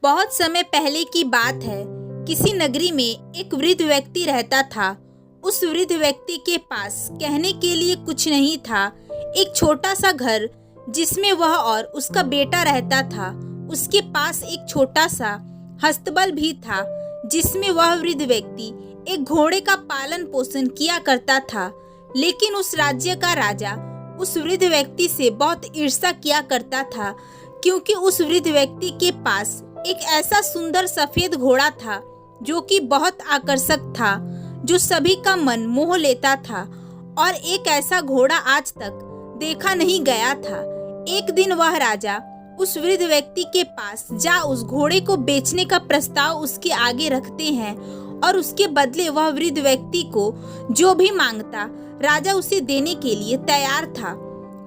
बहुत समय पहले की बात है। किसी नगरी में एक वृद्ध व्यक्ति रहता था। उस वृद्ध व्यक्ति के पास कहने के लिए कुछ नहीं था। एक छोटा सा घर जिसमें वह और उसका बेटा रहता था। उसके पास एक छोटा सा हस्तबल भी था जिसमें वह वृद्ध व्यक्ति एक घोड़े का पालन पोषण किया करता था। लेकिन उस राज्य का राजा उस वृद्ध व्यक्ति से बहुत ईर्ष्या किया करता था, क्योंकि उस वृद्ध व्यक्ति के पास एक ऐसा सुंदर सफेद घोड़ा था जो कि बहुत आकर्षक था, जो सभी का मन मोह लेता था। और एक ऐसा घोड़ा आज तक देखा नहीं गया था। एक दिन वह राजा उस वृद्ध व्यक्ति के पास जा उस घोड़े को बेचने का प्रस्ताव उसके आगे रखते हैं और उसके बदले वह वृद्ध व्यक्ति को जो भी मांगता राजा उसे देने के लिए तैयार था।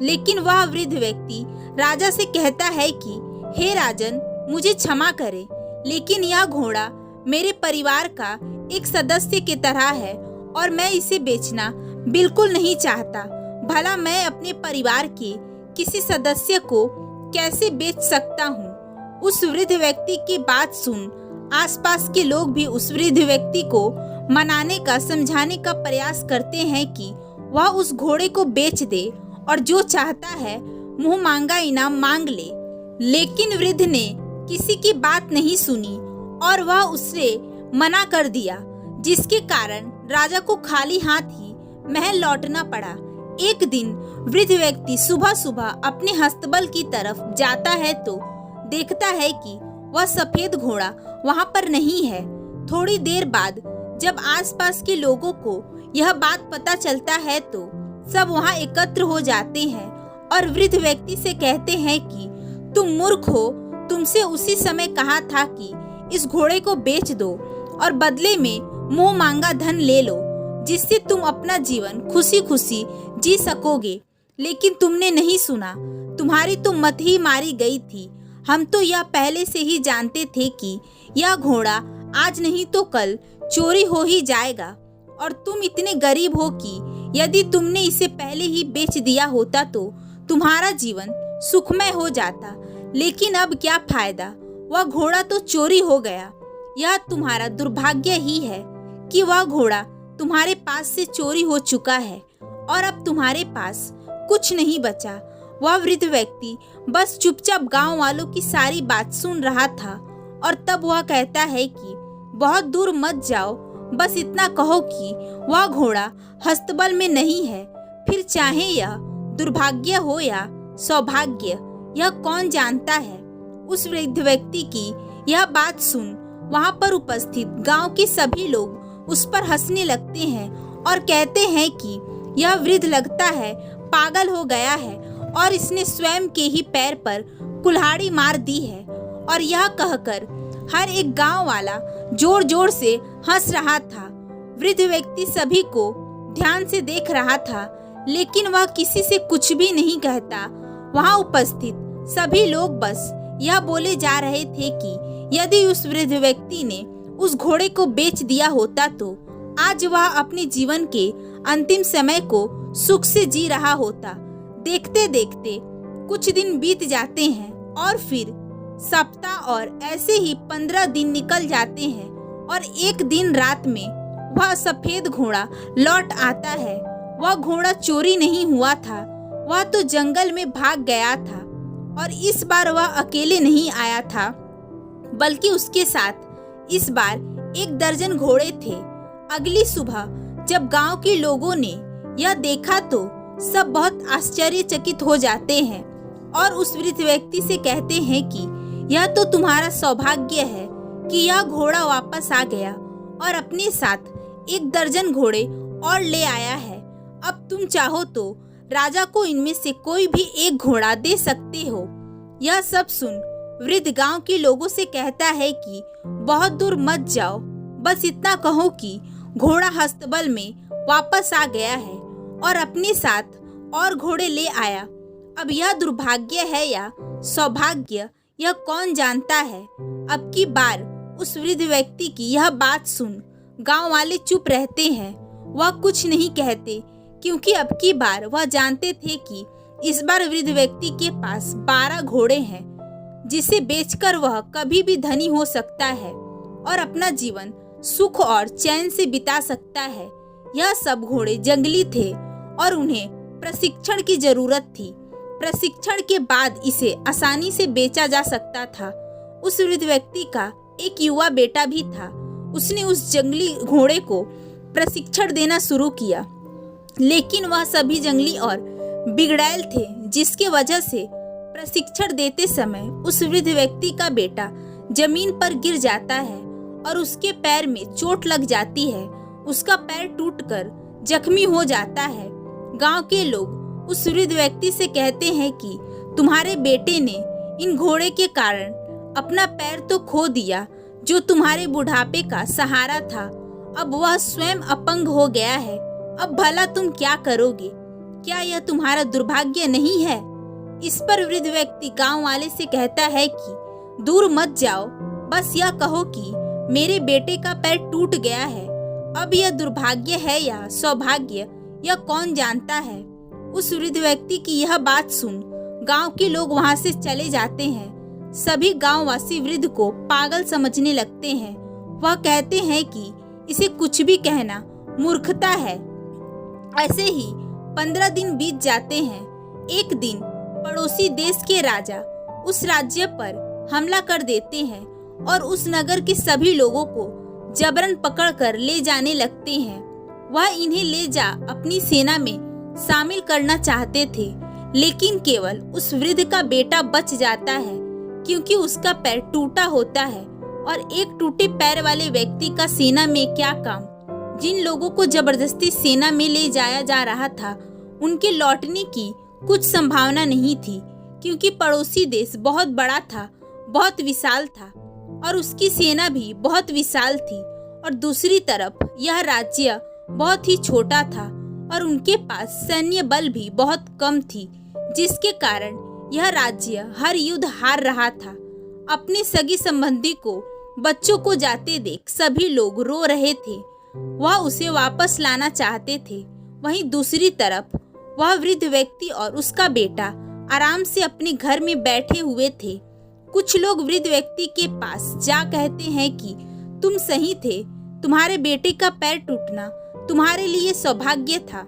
लेकिन वह वृद्ध व्यक्ति राजा से कहता है कि हे राजन, मुझे क्षमा करे, लेकिन यह घोड़ा मेरे परिवार का एक सदस्य की तरह है और मैं इसे बेचना बिल्कुल नहीं चाहता। भला मैं अपने परिवार के किसी सदस्य को कैसे बेच सकता हूँ। उस वृद्ध व्यक्ति की बात सुन आसपास के लोग भी उस वृद्ध व्यक्ति को मनाने का, समझाने का प्रयास करते हैं कि वह उस घोड़े को बेच दे और जो चाहता है मुंह मांगा इनाम मांग ले। लेकिन वृद्ध ने किसी की बात नहीं सुनी और वह उससे मना कर दिया, जिसके कारण राजा को खाली हाथ ही महल लौटना पड़ा। एक दिन वृद्ध व्यक्ति सुबह सुबह अपने हस्तबल की तरफ जाता है तो देखता है कि वह सफेद घोड़ा वहां पर नहीं है। थोड़ी देर बाद जब आसपास के लोगों को यह बात पता चलता है तो सब वहां एकत्र हो जाते हैं और वृद्ध व्यक्ति से कहते हैं कि तुम मूर्ख हो, तुमसे उसी समय कहा था कि इस घोड़े को बेच दो और बदले में मुंह मांगा धन ले लो, जिससे तुम अपना जीवन खुशी खुशी जी सकोगे। लेकिन तुमने नहीं सुना, तुम्हारी तो मत ही मारी गई थी। हम तो यह पहले से ही जानते थे कि यह घोड़ा आज नहीं तो कल चोरी हो ही जाएगा और तुम इतने गरीब हो कि यदि तुमने इसे पहले ही बेच दिया होता तो तुम्हारा जीवन सुखमय हो जाता। लेकिन अब क्या फायदा, वह घोड़ा तो चोरी हो गया। यह तुम्हारा दुर्भाग्य ही है कि वह घोड़ा तुम्हारे पास से चोरी हो चुका है और अब तुम्हारे पास कुछ नहीं बचा। वह वृद्ध व्यक्ति बस चुपचाप गांव वालों की सारी बात सुन रहा था और तब वह कहता है कि बहुत दूर मत जाओ, बस इतना कहो कि वह घोड़ा हस्तबल में नहीं है। फिर चाहे यह दुर्भाग्य हो या सौभाग्य, यह कौन जानता है। उस वृद्ध व्यक्ति की यह बात सुन वहां पर उपस्थित गांव के सभी लोग उस पर हंसने लगते हैं और कहते हैं कि यह वृद्ध लगता है पागल हो गया है और इसने स्वयं के ही पैर पर कुल्हाड़ी मार दी है। और यह कहकर हर एक गांव वाला जोर जोर से हंस रहा था। वृद्ध व्यक्ति सभी को ध्यान से देख रहा था, लेकिन वह किसी से कुछ भी नहीं कहता। वहां उपस्थित सभी लोग बस यह बोले जा रहे थे कि यदि उस वृद्ध व्यक्ति ने उस घोड़े को बेच दिया होता तो आज वह अपने जीवन के अंतिम समय को सुख से जी रहा होता। देखते देखते कुछ दिन बीत जाते हैं और फिर सप्ताह और ऐसे ही 15 दिन निकल जाते हैं और एक दिन रात में वह सफेद घोड़ा लौट आता है। वह घोड़ा चोरी नहीं हुआ था, वह तो जंगल में भाग गया था और इस बार वह अकेले नहीं आया था, बल्कि उसके साथ इस बार 1 दर्जन घोड़े थे। अगली सुबह जब गांव के लोगों ने यह देखा तो सब बहुत आश्चर्यचकित हो जाते हैं और उस वृद्ध व्यक्ति से कहते हैं कि यह तो तुम्हारा सौभाग्य है कि यह घोड़ा वापस आ गया और अपने साथ 1 दर्जन घोड़े और ले आया है। अब तुम चाहो तो राजा को इनमें से कोई भी 1 घोड़ा दे सकते हो। यह सब सुन वृद्ध गांव के लोगों से कहता है कि बहुत दूर मत जाओ, बस इतना कहो कि घोड़ा हस्तबल में वापस आ गया है और अपने साथ और घोड़े ले आया। अब यह दुर्भाग्य है या सौभाग्य, यह कौन जानता है। अब की बार उस वृद्ध व्यक्ति की यह बात सुन गांव वाले चुप रहते हैं। वह कुछ नहीं कहते, क्योंकि अब की बार वह जानते थे कि इस बार वृद्ध व्यक्ति के पास 12 घोड़े हैं, जिसे बेचकर वह कभी भी धनी हो सकता है और अपना जीवन सुख और चैन से बिता सकता है। यह सब घोड़े जंगली थे और उन्हें प्रशिक्षण की जरूरत थी। प्रशिक्षण के बाद इसे आसानी से बेचा जा सकता था। उस वृद्ध व्यक्ति का एक युवा बेटा भी था। उसने उस जंगली घोड़े को प्रशिक्षण देना शुरू किया, लेकिन वह सभी जंगली और बिगड़ैल थे, जिसके वजह से प्रशिक्षण देते समय उस वृद्ध व्यक्ति का बेटा जमीन पर गिर जाता है और उसके पैर में चोट लग जाती है। उसका पैर टूटकर जख्मी हो जाता है। गांव के लोग उस वृद्ध व्यक्ति से कहते हैं कि तुम्हारे बेटे ने इन घोड़े के कारण अपना पैर तो खो दिया, जो तुम्हारे बुढ़ापे का सहारा था। अब वह स्वयं अपंग हो गया है। अब भला तुम क्या करोगे? क्या यह तुम्हारा दुर्भाग्य नहीं है? इस पर वृद्ध व्यक्ति गांव वाले से कहता है कि दूर मत जाओ, बस यह कहो कि मेरे बेटे का पैर टूट गया है। अब यह दुर्भाग्य है या सौभाग्य, यह कौन जानता है। उस वृद्ध व्यक्ति की यह बात सुन गांव के लोग वहां से चले जाते हैं। सभी गांववासी वृद्ध को पागल समझने लगते हैं। वह कहते हैं कि इसे कुछ भी कहना मूर्खता है। ऐसे ही 15 दिन बीत जाते हैं। एक दिन पड़ोसी देश के राजा उस राज्य पर हमला कर देते हैं और उस नगर के सभी लोगों को जबरन पकड़कर ले जाने लगते हैं। वह इन्हें ले जा अपनी सेना में शामिल करना चाहते थे, लेकिन केवल उस वृद्ध का बेटा बच जाता है, क्योंकि उसका पैर टूटा होता है। और एक टूटे पैर वाले व्यक्ति का सेना में क्या काम। जिन लोगों को जबरदस्ती सेना में ले जाया जा रहा था, उनके लौटने की कुछ संभावना नहीं थी, क्योंकि पड़ोसी देश बहुत बड़ा था, बहुत विशाल था और उसकी सेना भी बहुत विशाल थी। और दूसरी तरफ यह राज्य बहुत ही छोटा था और उनके पास सैन्य बल भी बहुत कम थी, जिसके कारण यह राज्य हर युद्ध हार रहा था। अपने सगी संबंधी को बच्चों को जाते देख सभी लोग रो रहे थे। वह उसे वापस लाना चाहते थे। वहीं दूसरी तरफ वह वृद्ध व्यक्ति और उसका बेटा आराम से अपने घर में बैठे हुए थे। कुछ लोग वृद्ध व्यक्ति के पास जा कहते हैं कि तुम सही थे, तुम्हारे बेटे का पैर टूटना तुम्हारे लिए सौभाग्य था,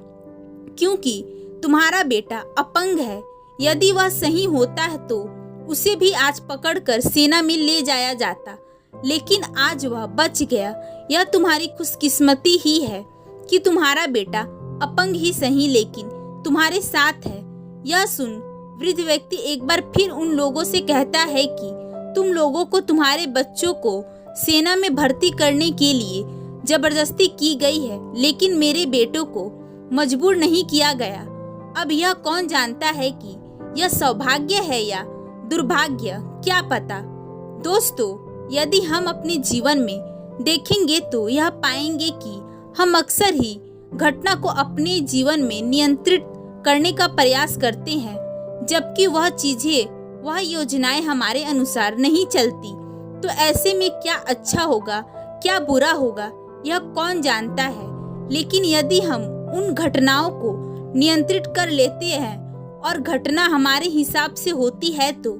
क्योंकि तुम्हारा बेटा अपंग है। यदि वह सही होता है तो उसे भी आज पकड़कर सेना में ले जाया जाता, लेकिन आज वह बच गया। यह तुम्हारी खुशकिस्मती ही है कि तुम्हारा बेटा अपंग ही सही, लेकिन तुम्हारे साथ है। यह सुन वृद्ध व्यक्ति एक बार फिर उन लोगों से कहता है कि तुम लोगों को तुम्हारे बच्चों को सेना में भर्ती करने के लिए जबरदस्ती की गई है, लेकिन मेरे बेटों को मजबूर नहीं किया गया। अब यह कौन जानता है कि यह सौभाग्य है या दुर्भाग्य, क्या पता। दोस्तों, यदि हम अपने जीवन में देखेंगे तो यह पाएंगे कि हम अक्सर ही घटना को अपने जीवन में नियंत्रित करने का प्रयास करते हैं, जबकि वह चीजें, वह योजनाएं हमारे अनुसार नहीं चलती। तो ऐसे में क्या अच्छा होगा, क्या बुरा होगा, यह कौन जानता है। लेकिन यदि हम उन घटनाओं को नियंत्रित कर लेते हैं और घटना हमारे हिसाब से होती है तो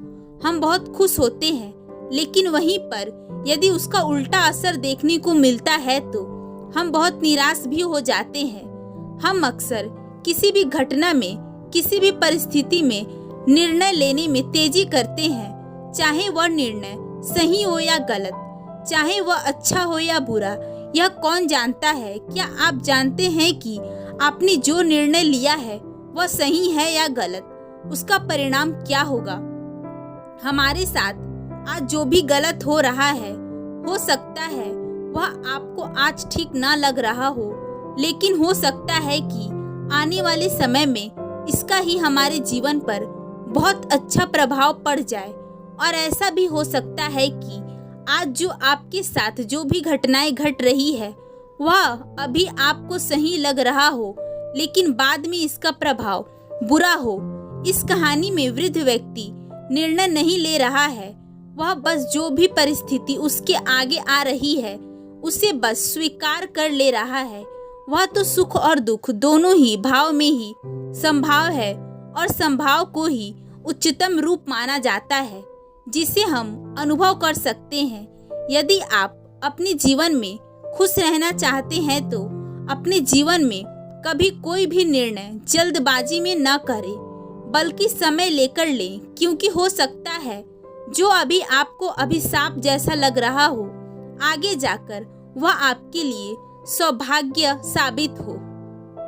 हम बहुत खुश होते हैं, लेकिन वहीं पर यदि उसका उल्टा असर देखने को मिलता है तो हम बहुत निराश भी हो जाते हैं। हम अक्सर किसी भी घटना में, किसी भी परिस्थिति में निर्णय लेने में तेजी करते हैं, चाहे वह निर्णय सही हो या गलत, चाहे वह अच्छा हो या बुरा, यह कौन जानता है। क्या आप जानते हैं कि आपने जो निर्णय लिया है वह सही है या गलत, उसका परिणाम क्या होगा। हमारे साथ आज जो भी गलत हो रहा है, हो सकता है वह आपको आज ठीक ना लग रहा हो, लेकिन हो सकता है कि आने वाले समय में इसका ही हमारे जीवन पर बहुत अच्छा प्रभाव पड़ जाए। और ऐसा भी हो सकता है कि आज जो आपके साथ जो भी घटनाएं घट रही है वह अभी आपको सही लग रहा हो, लेकिन बाद में इसका प्रभाव बुरा हो। इस कहानी में वृद्ध व्यक्ति निर्णय नहीं ले रहा है, वह बस जो भी परिस्थिति उसके आगे आ रही है उसे बस स्वीकार कर ले रहा है। वह तो सुख और दुख दोनों ही भाव में ही संभाव है और संभाव को ही उच्चतम रूप माना जाता है। जिसे हम अनुभव कर सकते हैं। यदि आप अपने जीवन में खुश रहना चाहते हैं तो अपने जीवन में कभी कोई भी निर्णय जल्दबाजी में न करें, बल्कि समय लेकर लें, क्योंकि हो सकता है जो अभी आपको अभिशाप जैसा लग रहा हो, आगे जाकर वह आपके लिए सौभाग्य साबित हो।